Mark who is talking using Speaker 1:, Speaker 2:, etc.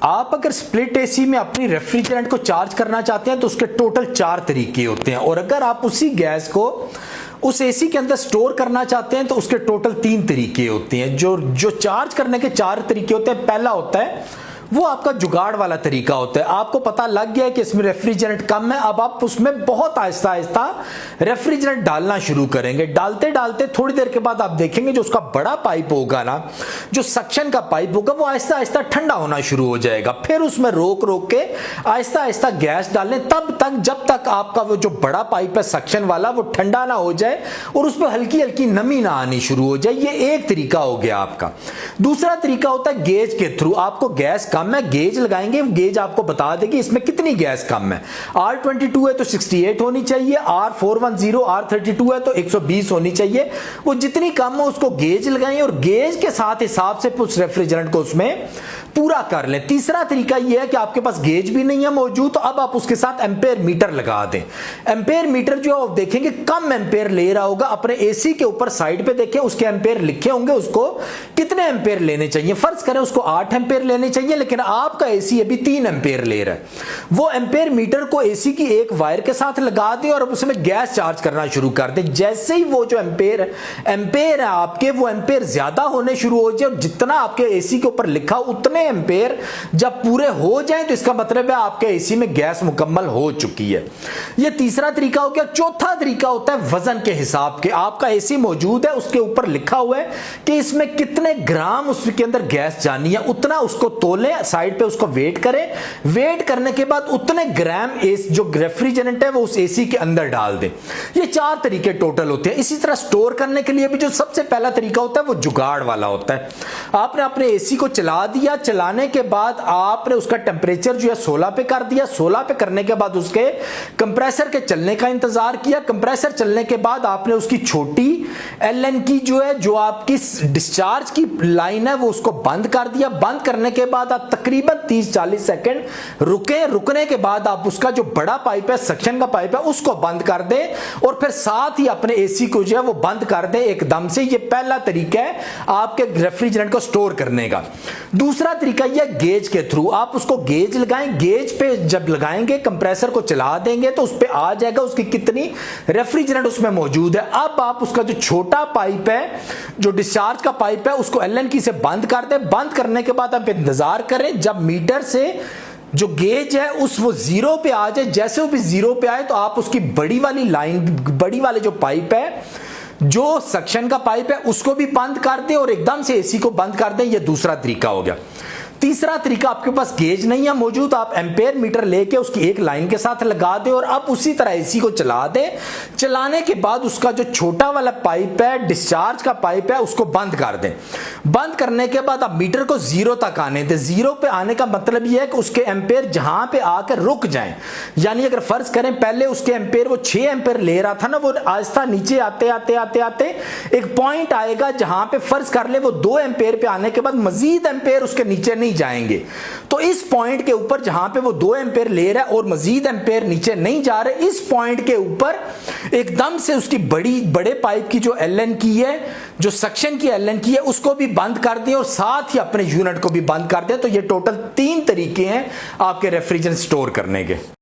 Speaker 1: आप अगर split AC में अपनी रेफ्रिजरेंट को चार्ज करना चाहते हैं तो उसके टोटल 4 तरीके होते हैं, और अगर आप उसी गैस को उस एसी के अंदर स्टोर करना चाहते हैं तो उसके टोटल 3 तरीके होते हैं। जो चार्ज करने के 4 तरीके होते हैं, पहला होता है वो आपका जुगाड़ वाला तरीका होता है। आपको पता लग गया है कि इसमें रेफ्रिजरेंट कम है, अब आप उसमें बहुत आहिस्ता आहिस्ता रेफ्रिजरेंट डालना शुरू करेंगे। डालते डालते थोड़ी देर के बाद आप देखेंगे जो उसका बड़ा पाइप होगा ना, जो सक्शन का पाइप होगा, वो आहिस्ता आहिस्ता ठंडा होना शुरू हो जाएगा। फिर उसमें रोक रोक के आहिस्ता आहिस्ता गैस डालें, तब तक जब तक आपका वो जो बड़ा पाइप है सक्शन वाला वो ठंडा ना हो जाए और उस पर हल्की हल्की नमी ना आनी शुरू हो जाए। ये एक तरीका हो गया आपका। दूसरा तरीका होता है गेज के थ्रू। आपको गैस कम है, गेज लगाएंगे, गेज आपको बता देगी इसमें कितनी गैस कम है। R22 है तो 68 होनी चाहिए, R410 R32 है तो 120 होनी चाहिए। वो जितनी कम हो उसको गेज लगाएं और गेज के साथ हिसाब से उस रेफ्रिजरेंट को उसमें पूरा कर लें। तीसरा तरीका यह है कि आपके पास गेज भी नहीं है मौजूद, तो अब आप उसके साथ एम्पेयर मीटर लगा दें। एम्पेयर मीटर जो आप देखेंगे कम एम्पेयर ले रहा होगा, अपने एसी के ऊपर साइड पे देखें उसके एम्पेयर लिखे होंगे, उसको कितने एम्पेयर लेने चाहिए। फर्ज करें उसको 8 एम्पेयर लेने चाहिए, लेकिन आपका एसी अभी 3 एम्पेयर ले रहा है। वो एम्पेयर मीटर को एसी की एक वायर के साथ लगा दें और उसमें गैस चार्ज करना शुरू कर दें। जैसे ही वो जो एम्पेयर है आपके, वो एम्पेयर ज्यादा होने शुरू हो जाए और जितना आपके एसी के ऊपर लिखा उतने एम्पेयर जब पूरे हो जाएं तो इसका मतलब है आपके एसी में गैस मुकम्मल हो चुकी है। यह तीसरा तरीका हो गया। चौथा तरीका होता है वजन के हिसाब के। आपका एसी मौजूद है, उसके ऊपर लिखा हुआ है कि इसमें कितने ग्राम उसके अंदर गैस जानी है, उतना उसको तोलें, साइड पे उसको वेट करें। वेट करने के बाद उतने ग्राम जो रेफ्रिजरेंट है वो उस एसी के अंदर डाल दें। ये 4 तरीके टोटल होते हैं। इसी तरह स्टोर करने के लिए भी जो सबसे पहला तरीका होता है वो जुगाड़ वाला होता है। आपने अपने एसी को चला दिया, चलाने के बाद आपने उसका टेम्परेचर जो है 16 पे कर दिया। 16 पे करने के बाद उसके कंप्रेसर के चलने का इंतजार किया। कंप्रेसर चलने के बाद आपने उसकी छोटी एलएन की जो आपकी डिस्चार्ज की लाइन है वो उसको बंद कर दिया। बंद करने के बाद आप तकरीबन 30-40 सेकंड रुके। रुकने के बाद आप उसका जो बड़ा पाइप है, सक्शन का पाइप है, उसको बंद कर दें और फिर साथ ही अपने एसी को जो है वो बंद कर दें एकदम से। ये पहला तरीका है आपके रेफ्रिजरेंट को स्टोर करने का। दूसरा तरीका यह गेज के थ्रू। आप उसको गेज लगाएं। गेज पे जब लगाएंगे, कंप्रेसर को चला देंगे तो उस पे आ जाएगा उसकी कितनी रेफ्रिजरेंट उसमें मौजूद है। अब आप उसका जो छोटा पाइप है, जो डिस्चार्ज का पाइप है, उसको एलन की से बंद कर दें। बंद करने के बाद आप इंतजार करें जब मीटर से जो गेज है वो 0 पे आ जाए। जैसे वो भी 0 पे आए तो आप उसकी बड़ी वाली लाइन, बड़ी वाले जो पाइप है, जो सक्शन का पाइप है, उसको भी बंद कर दें और एकदम से एसी को बंद कर दें। यह दूसरा तरीका हो गया। तीसरा तरीका, आपके पास गेज नहीं है मौजूद, आप एम्पेयर मीटर लेके उसकी एक लाइन के साथ लगा दें और अब उसी तरह एसी को चला दें। चलाने के बाद उसका जो छोटा वाला पाइप है, डिस्चार्ज का पाइप है, उसको बंद कर दें। बंद करने के बाद आप मीटर को 0 तक आने दें। 0 पे आने का मतलब यह है कि उसके एम्पेयर जहां पे आकर रुक जाएं। यानी अगर फर्ज करें पहले उसके एम्पेयर वो 6 एम्पेयर ले रहा था ना, वो आहिस्ता नीचे आते आते आते आते एक पॉइंट आएगा जहां पे फर्ज कर ले वो 2 एम्पेयर पे आने के बाद मजीद एम्पेयर उसके नीचे नहीं जाएंगे। तो इस पॉइंट के ऊपर जहां पे वो 2 एम्पेयर ले रहा है और मजीद एम्पेयर नीचे नहीं जा रहे, इस पॉइंट के ऊपर एकदम से उसकी बड़े पाइप की जो एलएन की है, जो सक्शन की एलएन की है, उसको भी बंद कर दें और साथ ही अपने यूनिट को भी बंद कर दें। तो ये टोटल 3 तरीके हैं आपके रेफ्रिजरेंट स्टोर करने के।